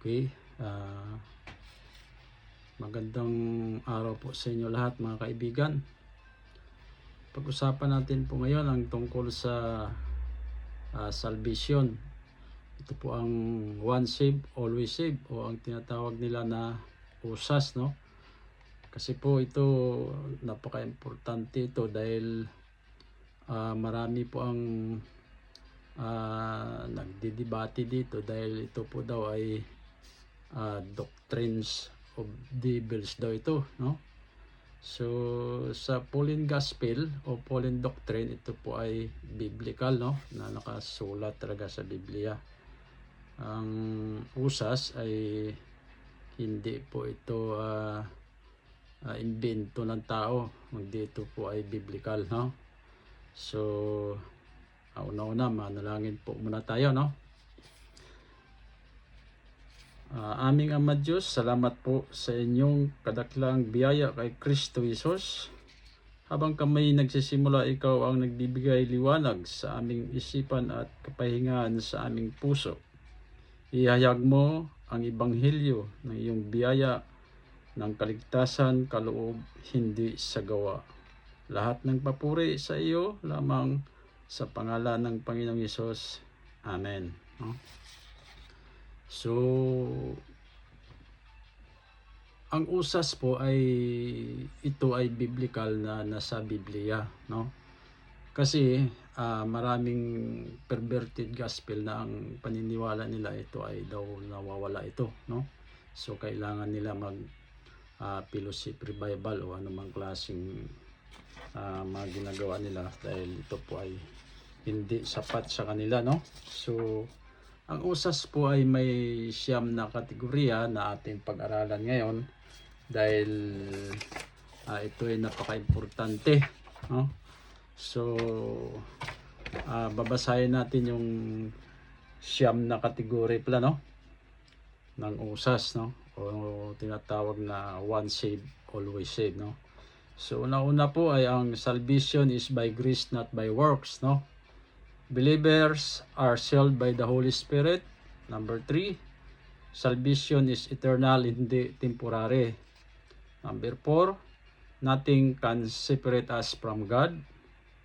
Okay, magandang araw po sa inyo lahat mga kaibigan. Pag-usapan natin po ngayon ang tungkol sa salvation. Ito po ang once saved, always saved, o ang tinatawag nila na usas, no? Kasi po ito, napaka-importante ito dahil marami po ang nagdidebate dito dahil ito po daw ay doctrines of devils daw ito, no? So sa Pauline Gospel o Pauline Doctrine, ito po ay biblical, no, na nakasulat talaga sa Biblia. Ang usas ay hindi po ito invento ng tao, kundi ito po ay biblical, no? So una-una manalangin po muna tayo, no? Aming Ama Diyos, salamat po sa inyong kadaklang biyaya kay Kristo Jesus. Habang kami nagsisimula, ikaw ang nagbibigay liwanag sa aming isipan at kapahingahan sa aming puso. Ihayag mo ang ebanghelyo ng iyong biyaya ng kaligtasan, kaloob, hindi sa gawa. Lahat ng papuri sa iyo lamang sa pangalan ng Panginoong Hesus. Amen. So, ang usas po ay ito ay biblical na nasa Biblia, no? Kasi maraming perverted gospel na ang paniniwala nila ito ay daw nawawala ito, no? So kailangan nila mag fellowship revival o anumang klaseng mga ginagawa nila dahil ito po ay hindi sapat sa kanila, no? So ang usas po ay may siyam na kategorya na ating pag-aralan ngayon dahil ito ay napaka-importante, no? So babasahin natin yung siyam na kategory pala, no, ng usas, no, o tinatawag na once saved, always saved, no? So una-una po ay ang salvation is by grace, not by works, no? Believers are sealed by the Holy Spirit. Number 3, salvation is eternal, hindi temporary. Number 4, nothing can separate us from God.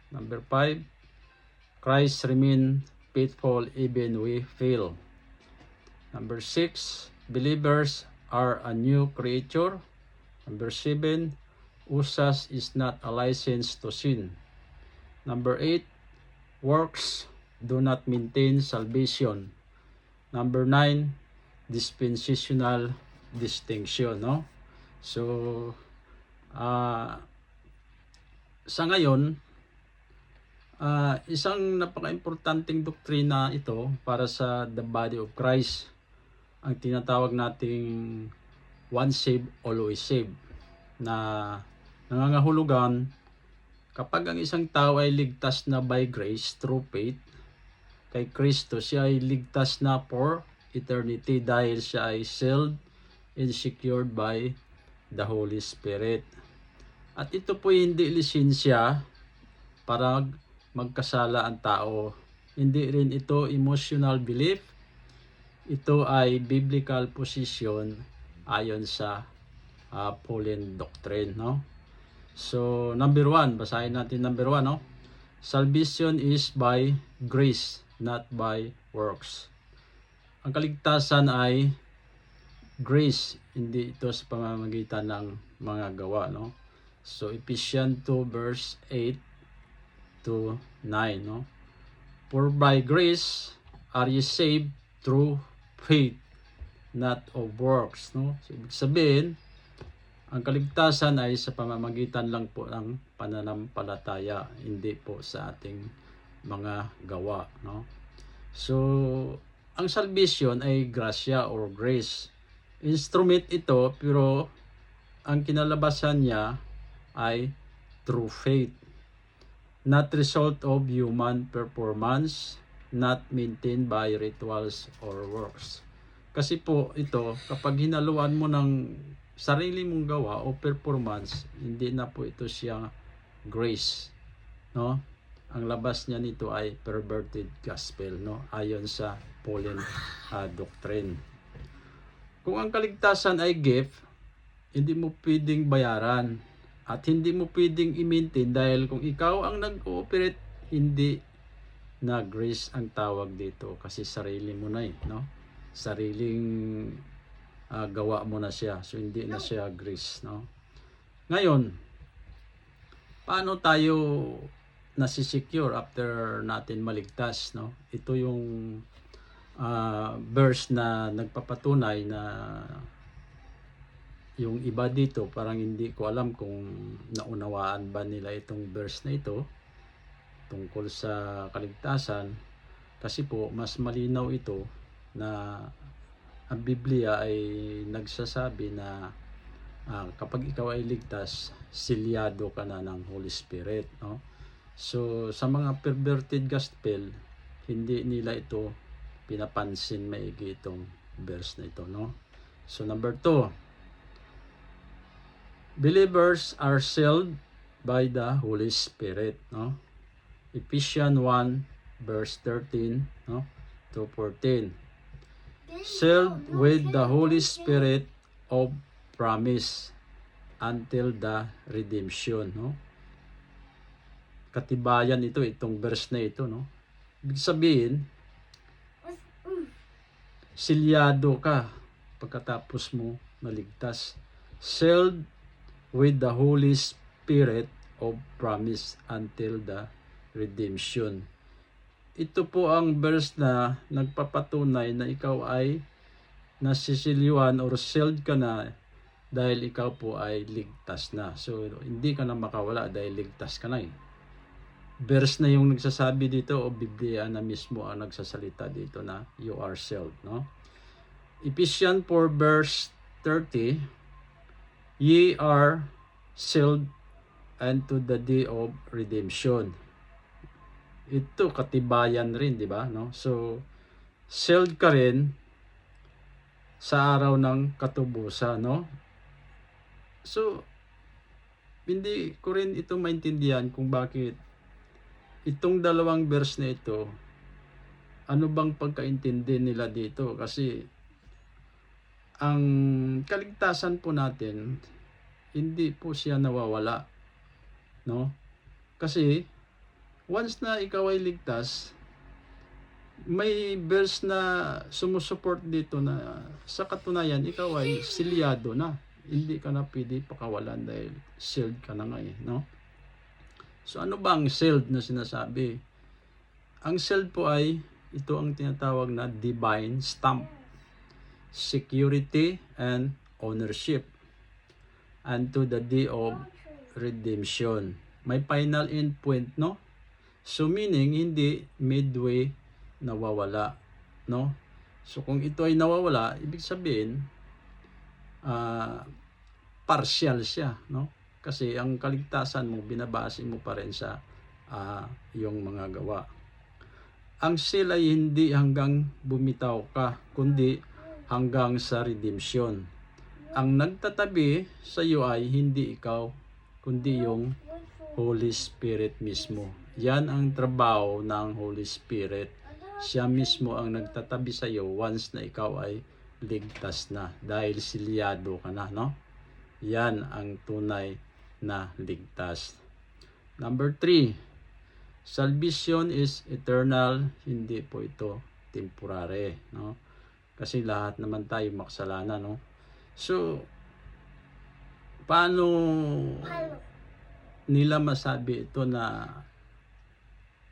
Number 5, Christ remain faithful even we fail. Number 6, believers are a new creature. Number 7, usas is not a license to sin. Number 8, works do not maintain salvation. Number 9, dispensational distinction, no? So sa ngayon, isang napaka-importanting doktrina ito para sa the body of Christ, ang tinatawag nating once saved, always saved, na nangangahulugan kapag ang isang tao ay ligtas na by grace through faith kay Kristo, siya ay ligtas na for eternity dahil siya ay sealed and secured by the Holy Spirit. At ito po hindi lisensya para magkasala ang tao. Hindi rin ito emotional belief. Ito ay biblical position ayon sa Pauline Doctrine, no? So, number 1, basahin natin number 1, no? Salvation is by grace, not by works. Ang kaligtasan ay grace, hindi ito sa pamamagitan ng mga gawa, no? So, Ephesians 2 verse 8 to 9, no? For by grace are ye saved through faith, not of works, no? So, ibig sabihin, ang kaligtasan ay sa pamamagitan lang po ng pananampalataya, hindi po sa ating mga gawa, no? So, ang salvation ay grasya or grace. Instrument ito, pero ang kinalabasan niya ay through faith, not result of human performance, not maintained by rituals or works. Kasi po ito, kapag hinaluan mo ng sarili mong gawa o performance, hindi na po ito siya grace, no? Ang labas niya nito ay perverted gospel, no, ayon sa Pauline doctrine. Kung ang kaligtasan ay gift, hindi mo pwedeng bayaran at hindi mo pwedeng i-maintain dahil kung ikaw ang nag-ooperate, hindi na grace ang tawag dito kasi sarili mo na no? Sariling gawa mo na siya. So hindi na siya grace, no? Ngayon, paano tayo nasisecure after natin maligtas, no? Ito yung verse na nagpapatunay na yung iba dito parang hindi ko alam kung naunawaan ba nila itong verse na ito tungkol sa kaligtasan, kasi po mas malinaw ito na ang Biblia ay nagsasabi na kapag ikaw ay ligtas, silyado ka na ng Holy Spirit, no? So sa mga perverted gospel, hindi nila ito pinapansin maigi itong verse na ito, no? So number 2, believers are sealed by the Holy Spirit, no? Ephesians 1 verse 13, no, to 14. Sealed with the Holy Spirit of promise until the redemption, no? Katibayan ito, itong verse na ito, no? Ibig sabihin, silyado ka pagkatapos mo maligtas. Sealed with the Holy Spirit of promise until the redemption. Ito po ang verse na nagpapatunay na ikaw ay nasisilyuan or sealed ka na dahil ikaw po ay ligtas na. So hindi ka na makawala dahil ligtas ka na eh. Verse na yung nagsasabi dito o Biblia na mismo ang nagsasalita dito na you are sealed, no? Ephesians 4 verse 30, ye are sealed unto the day of redemption. Ito katibayan rin, di ba, no? So sealed ka rin sa araw ng katubusan, no? So hindi ko rin ito maintindihan kung bakit itong dalawang verse na ito, ano bang pagkaintindi nila dito, kasi ang kaligtasan po natin hindi po siya nawawala, no? Kasi once na ikaw ay ligtas, may verse na sumusuport dito na sa katunayan ikaw ay silyado na, hindi ka na pwede pakawalan dahil sealed ka na nga eh, no? So ano ba ang sealed na sinasabi? Ang sealed po ay ito ang tinatawag na divine stamp, security and ownership unto the day of redemption. May final end point, no? So meaning hindi midway nawawala, no? So kung ito ay nawawala, ibig sabihin partial siya, no? Kasi ang kaligtasan mo binabase mo pa rin sa iyong mga gawa. Ang seal ay hindi hanggang bumitaw ka, kundi hanggang sa redemption. Ang nagtatabi sa iyo ay hindi ikaw, kundi yung Holy Spirit mismo. Yan ang trabaho ng Holy Spirit. Siya mismo ang nagtatabi sa iyo once na ikaw ay ligtas na dahil silyado ka na, no? Yan ang tunay na ligtas. Number 3, salvation is eternal, hindi po ito temporary, no? Kasi lahat naman tayo makasalanan, no? So paano nila masabi ito na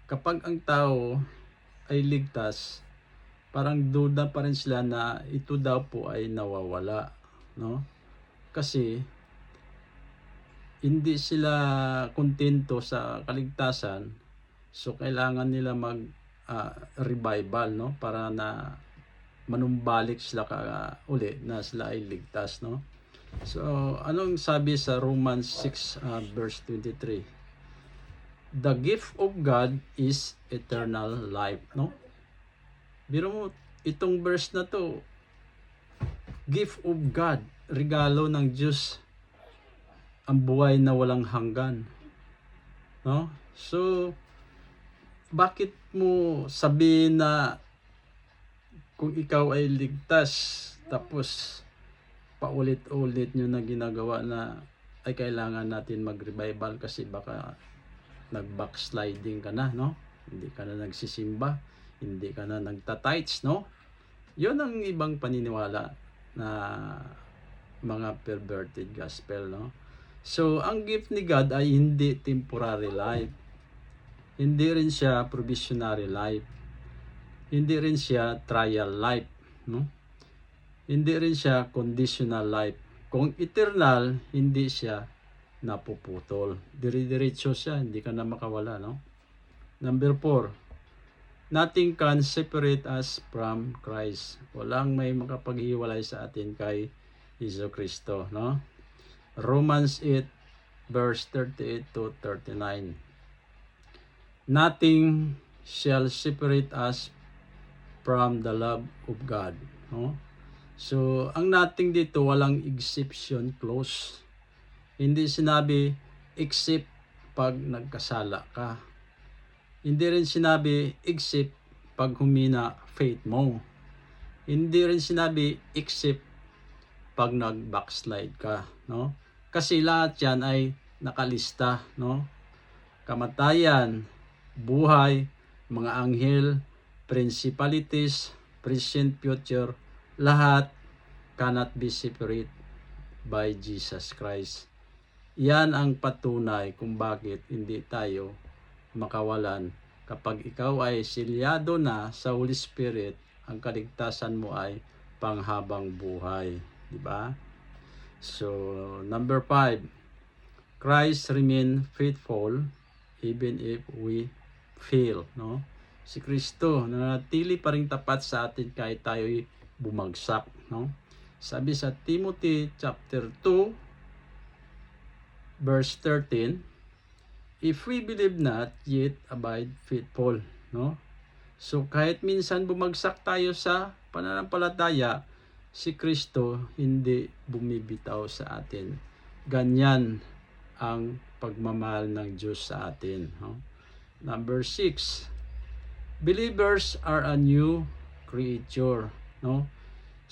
kapag ang tao ay ligtas, parang duda pa rin sila na ito daw po ay nawawala, no? Kasi hindi sila kontento sa kaligtasan, so kailangan nila mag revival, no? Para na manumbalik sila uli na sila ay ligtas, no? So anong sabi sa Romans 6 verse 23? The gift of God is eternal life, no? Biro mo itong verse na to, gift of God, regalo ng Diyos, ang buhay na walang hanggan, no? So bakit mo sabihin na kung ikaw ay ligtas tapos paulit-ulit nyo na ginagawa na ay kailangan natin mag-revival kasi baka nag-backsliding ka na, no? Hindi ka na nagsisimba, hindi ka na nagtatights, no? Yun ang ibang paniniwala na mga perverted gospel, no? So, ang gift ni God ay hindi temporary life. Hindi rin siya provisionary life. Hindi rin siya trial life, no? Hindi rin siya conditional life. Kung eternal, hindi siya napuputol. Dire-diretso siya, hindi ka na makawala, no? Number 4, nothing can separate us from Christ. Walang may makapaghiwalay sa atin kay Hesus Kristo, no? Romans 8 verse 38 to 39. Nothing shall separate us from the love of God, no? So, ang nothing dito walang exception clause. Hindi sinabi except pag nagkasala ka. Hindi rin sinabi except pag humina faith mo. Hindi rin sinabi except pag nag-backslide ka, no? Kasi lahat 'yan ay nakalista, no? Kamatayan, buhay, mga anghel, principalities, present, future, lahat cannot be separate by Jesus Christ. Yan ang patunay kung bakit hindi tayo makawalan. Kapag ikaw ay silyado na sa Holy Spirit, ang kaligtasan mo ay panghabang buhay. Diba? So, number 5, Christ remain faithful even if we fail, no? Si Kristo nanatili pa ring tapat sa atin kahit tayo'y bumagsak, no? Sabi sa Timothy chapter 2 verse 13, if we believe not, yet abide faithful, no? So kahit minsan bumagsak tayo sa pananampalataya, si Kristo hindi bumibitaw sa atin. Ganyan ang pagmamahal ng Diyos sa atin, no? Number 6, believers are a new creature, no?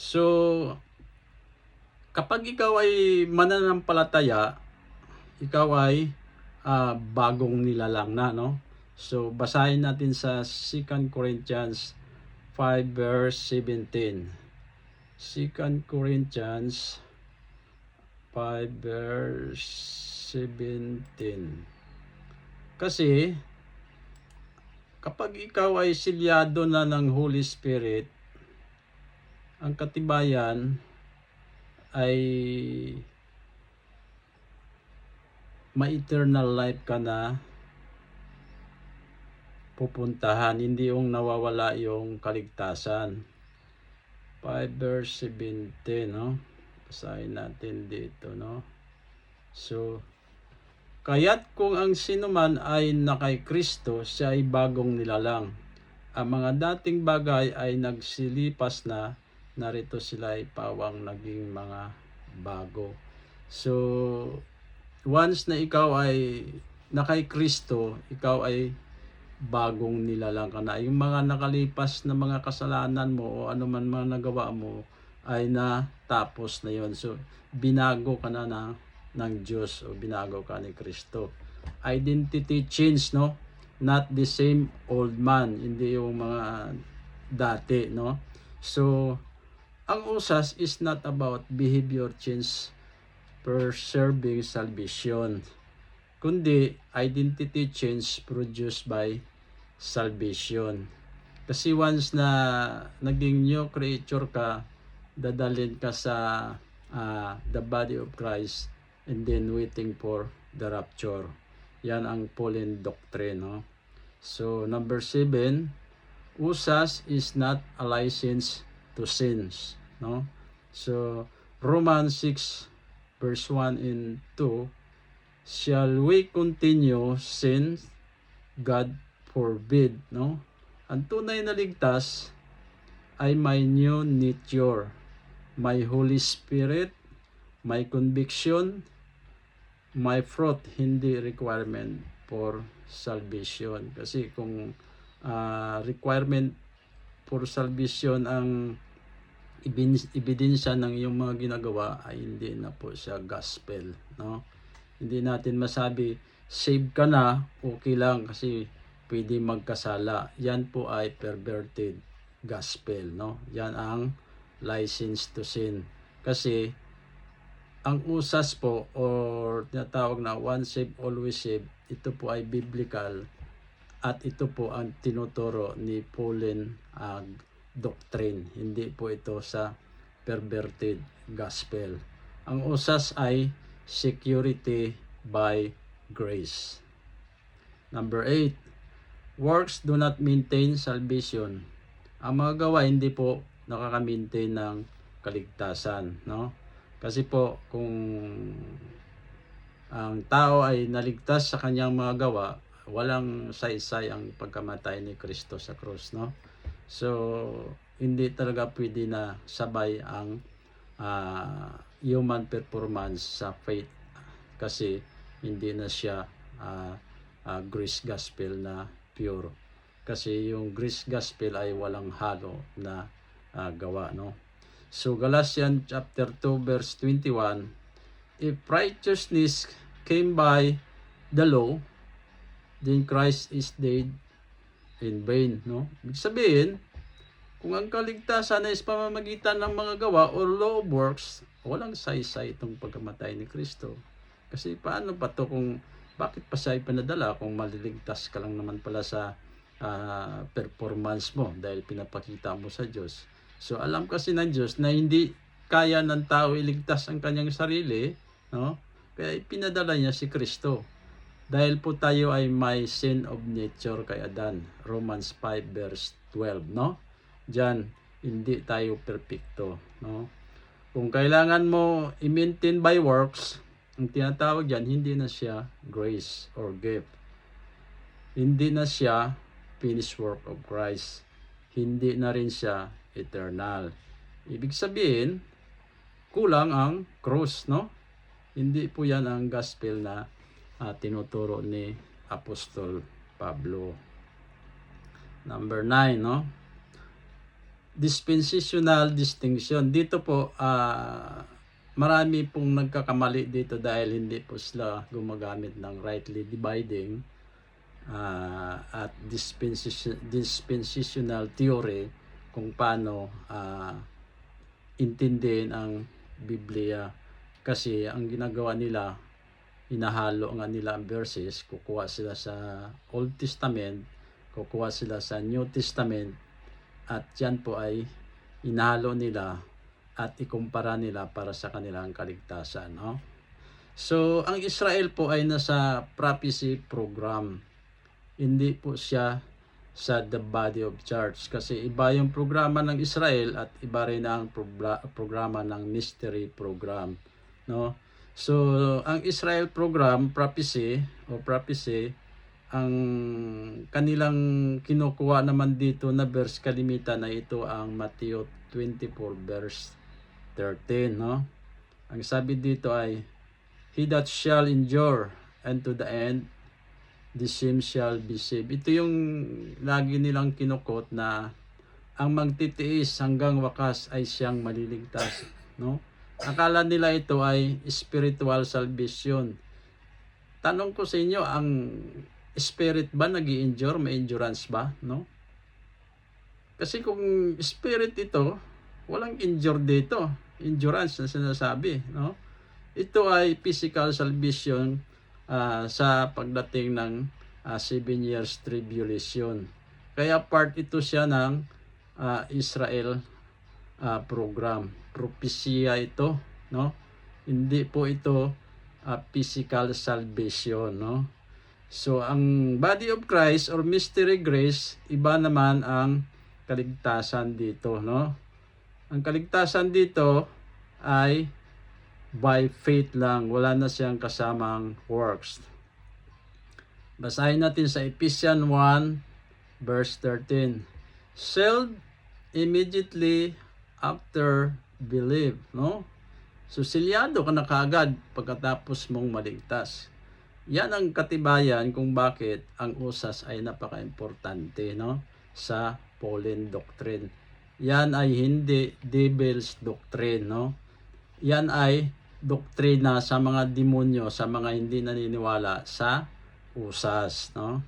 So kapag ikaw ay mananampalataya, ikaw ay bagong nilalang na, no? So basahin natin sa 2 Corinthians 5 verse 17. 2 Corinthians 5 verse 17. Kasi kapag ikaw ay silyado na ng Holy Spirit, ang katibayan ay ma-eternal life ka na pupuntahan, hindi yung nawawala yung kaligtasan. 5 verse 17, no? Basahin natin dito, no? So, kaya't kung ang sinuman ay nakay Kristo, siya ay bagong nilalang. Ang mga dating bagay ay nagsilipas na, narito sila ay pawang naging mga bago. So, once na ikaw ay nakay Kristo, ikaw ay bagong nilalang ka na. Yung mga nakalipas na mga kasalanan mo o ano man mga nagawa mo ay natapos na yon. So, binago ka na ng Diyos o binago ka ni Kristo. Identity change, no? Not the same old man, hindi yung mga dati, no? So, ang usas is not about behavior change preserving salvation, kundi identity change produced by salvation. Kasi once na naging new creature ka, dadalhin ka sa the body of Christ and then waiting for the rapture. Yan ang Pauline doctrine, no? So, number 7, usas is not a license to sins, no? So, Romans 6 verse 1 and 2, shall we continue sin? God forbid, no? Ang tunay na ligtas ay may new nature, may Holy Spirit, may conviction, may fruit, hindi requirement for salvation. Kasi kung requirement for salvation ang ebidensya ng iyong mga ginagawa ay hindi na po siya gospel, no? Hindi natin masabi save ka na, okay lang kasi pwede magkasala. Yan po ay perverted gospel, no? Yan ang license to sin. Kasi ang usas po or tinatawag na once saved always saved, ito po ay biblical at ito po ang tinuturo ni Pauline doctrine. Hindi po ito sa perverted gospel. Ang usas ay security by grace. Number 8, works do not maintain salvation. Ang mga gawa hindi po nakaka-maintain ng kaligtasan, no? Kasi po kung ang tao ay naligtas sa kanyang mga gawa, walang saysay ang pagkamatay ni Kristo sa krus, no? So hindi talaga pwede na sabay ang human performance sa faith kasi hindi na siya grace gospel na pure. Kasi yung grace gospel ay walang halo na gawa, no? So Galatians chapter 2 verse 21, if righteousness came by the law, then Christ is dead in vain, no? Ibig sabihin, kung ang kaligtasan ay pamamagitan ng mga gawa or law of works, walang saysay itong pagkamatay ni Kristo. Kasi paano pa to kung bakit pa siya ipinadala kung maliligtas ka lang naman pala sa performance mo dahil pinapakita mo sa Diyos. So alam kasi ng Diyos na hindi kaya ng tao iligtas ang kanyang sarili, no? Kaya ipinadala niya si Kristo. Dahil po tayo ay may sin of nature kay Adan. Romans 5 verse 12, no? Diyan, hindi tayo perfecto, no? Kung kailangan mo i-maintain by works, ang tinatawag diyan, hindi na siya grace or gift. Hindi na siya finished work of Christ. Hindi na rin siya eternal. Ibig sabihin, kulang ang cross, no? Hindi po yan ang gospel na tinuturo ni Apostol Pablo. Number 9, no? Dispensational distinction. Dito po, marami pong nagkakamali dito dahil hindi po sila gumagamit ng rightly dividing at dispensational theory kung paano intindihin ang Biblia. Kasi ang ginagawa nila, hinahalo nga nila ang verses, kukuha sila sa Old Testament, kukuha sila sa New Testament, at yan po ay hinahalo nila at ikumpara nila para sa kanilang kaligtasan, no? So, ang Israel po ay nasa prophecy program. Hindi po siya sa the body of church kasi iba yung programa ng Israel at iba rin ang programa ng mystery program, no? So ang Israel program prophecy, ang kanilang kinukuha naman dito na verse kalimitan na ito ang Matthew 24 verse 13, no? Ang sabi dito ay, he that shall endure unto the end, the same shall be saved. Ito yung lagi nilang kinukot na ang magtitiis hanggang wakas ay siyang maliligtas, no? Akala nila ito ay spiritual salvation. Tanong ko sa inyo, ang spirit ba nag-i-endure? May endurance ba, no? Kasi kung spirit ito, walang endure dito. Endurance na sinasabi, no? Ito ay physical salvation sa pagdating ng 7 years tribulation. Kaya part ito siya ng Israel program. Propesya ito, no? Hindi po ito physical salvation, no? So ang body of Christ or mystery grace, iba naman ang kaligtasan dito, no? Ang kaligtasan dito ay by faith lang, wala na siyang kasamang works. Basahin natin sa Ephesians 1 verse 13. Saved immediately after believe, no? So silyado ka na kaagad pagkatapos mong maligtas. Yan ang katibayan kung bakit ang usas ay napaka-importante, no, sa Pauline doctrine. yan ay hindi devil's doctrine, no? Yan ay doktrina sa mga demonyo, sa mga hindi naniniwala sa usas, no?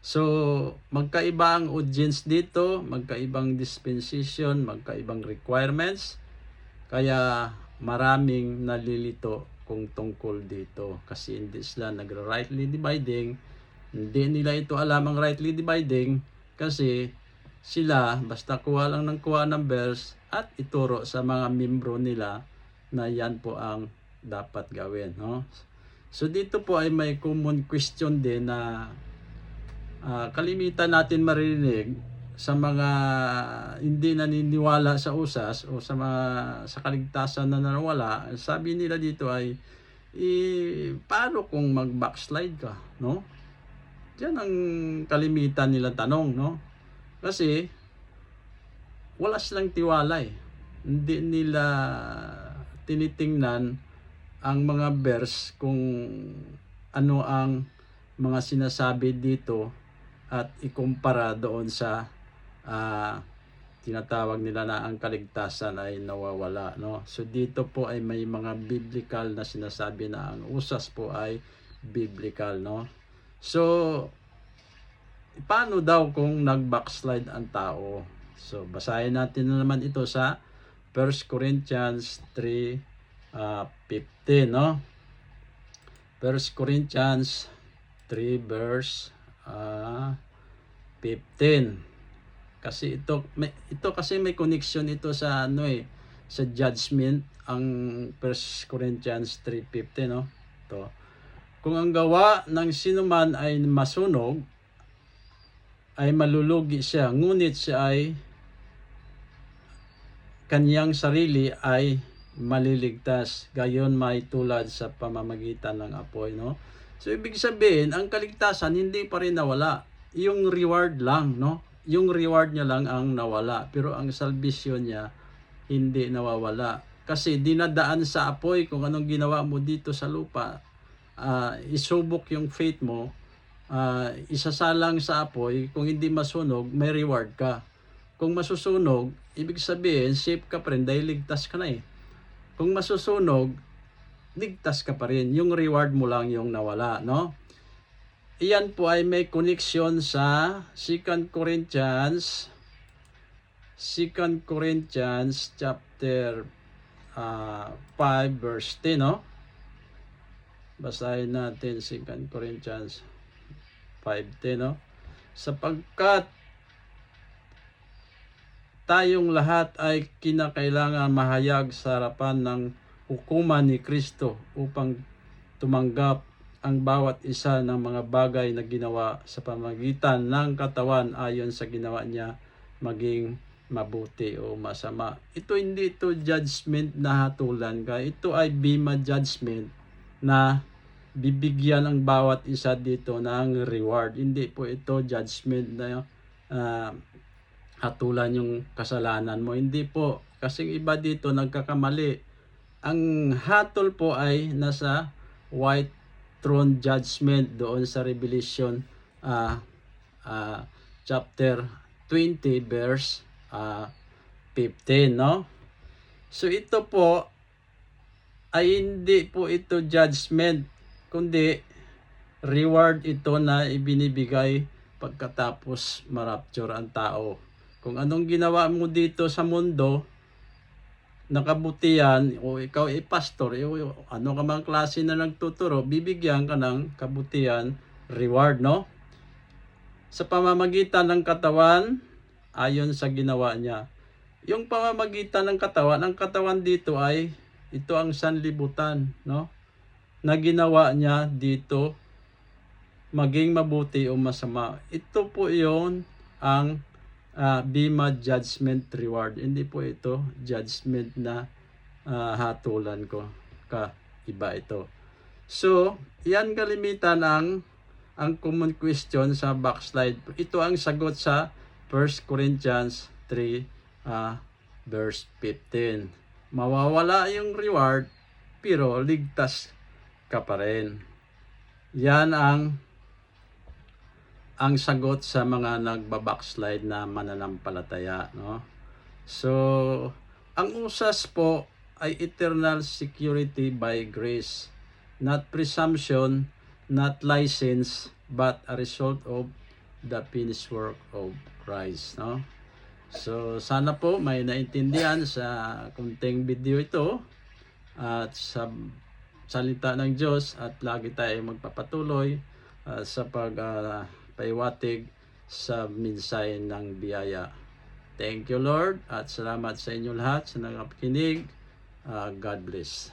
So, magkaiba ang audience dito, magkaibang dispensation, magkaibang requirements, kaya maraming nalilito kung tungkol dito kasi hindi sila nag-rightly dividing. Hindi nila ito alam ang rightly dividing kasi sila basta kuha lang ng kuha ng verse at ituro sa mga membro nila na yan po ang dapat gawin, no? So dito po ay may common question din na kalimitan natin marinig sa mga hindi naniniwala sa usas o sa mga sa kaligtasan na nawala. Sabi nila dito ay paano kung mag-backslide ka, no? Diyan ang kalimitan nilang tanong, no? Kasi wala silang tiwala eh. Hindi nila tinitingnan ang mga verse kung ano ang mga sinasabi dito at ikumpara doon sa tinatawag nila na ang kaligtasan ay nawawala, no? So dito po ay may mga biblical na sinasabi na ang usas po ay biblical, no? So paano daw kung nag-backslide ang tao? So basahin natin na naman ito sa 1 Corinthians 3:15, no? 1 Corinthians 3 verse 15. Kasi ito kasi may connection ito sa sa judgment ang 1 Corinthians 3:15, no? Ito. Kung ang gawa ng sinuman ay masunog, ay malulugi siya, ngunit siya ay kanyang sarili ay maliligtas, gayon may tulad sa pamamagitan ng apoy, no? So ibig sabihin, ang kaligtasan hindi pa rin nawala. Yung reward lang, no? Yung reward niya lang ang nawala, pero ang salvation niya hindi nawawala. Kasi dinadaan sa apoy kung anong ginawa mo dito sa lupa. Isubok yung faith mo, isasalang sa apoy, kung hindi masunog, may reward ka. Kung masusunog, ibig sabihin, safe ka pa rin dahil ligtas ka na eh. Kung masusunog, ligtas ka pa rin. Yung reward mo lang yung nawala, no? Iyan po ay may connection sa 2 Corinthians chapter 5 verse 10, no? Basahin natin 2 Corinthians 5:10, no? Sapagkat tayong lahat ay kinakailangan mahayag sa harapan ng hukuman ni Kristo upang tumanggap ang bawat isa ng mga bagay na ginawa sa pamamagitan ng katawan ayon sa ginawa niya, maging mabuti o masama. Ito hindi ito judgment na hatulan ka. Ito ay bima judgment na bibigyan ang bawat isa dito ng reward. Hindi po ito judgment na hatulan yung kasalanan mo. Hindi po. Kasi iba dito nagkakamali. Ang hatol po ay nasa white throne judgment doon sa Revelation chapter 20 verse 15, no? So ito po ay hindi po ito judgment, kundi reward ito na ibinibigay pagkatapos marapture ang tao. Kung anong ginawa mo dito sa mundo na kabutihan, o ikaw ay pastor, ano ka mang klase na nagtuturo, bibigyan ka ng kabutihan, reward, no? Sa pamamagitan ng katawan, ayon sa ginawa niya. Yung pamamagitan ng katawan, ang katawan dito ay, ito ang sanlibutan, no? Na ginawa niya dito, maging mabuti o masama. Ito po yon ang bima judgment reward. Hindi po ito judgment na hatulan ko. Iba ito. So, yan kalimitan ang common question sa backslide. Ito ang sagot sa 1 Corinthians 3 verse 15. Mawawala yung reward pero ligtas ka pa rin. Yan ang sagot sa mga nagba-backslide na mananampalataya, no? So, ang usas po ay eternal security by grace, not presumption, not license, but a result of the finished work of Christ, no? So, sana po may naintindihan sa kunting video ito at sa salita ng Diyos, at lagi tayo magpapatuloy sa pagpaiwatig sa mensahe ng biyaya. Thank you, Lord, at salamat sa inyo lahat sa nakakinig. God bless.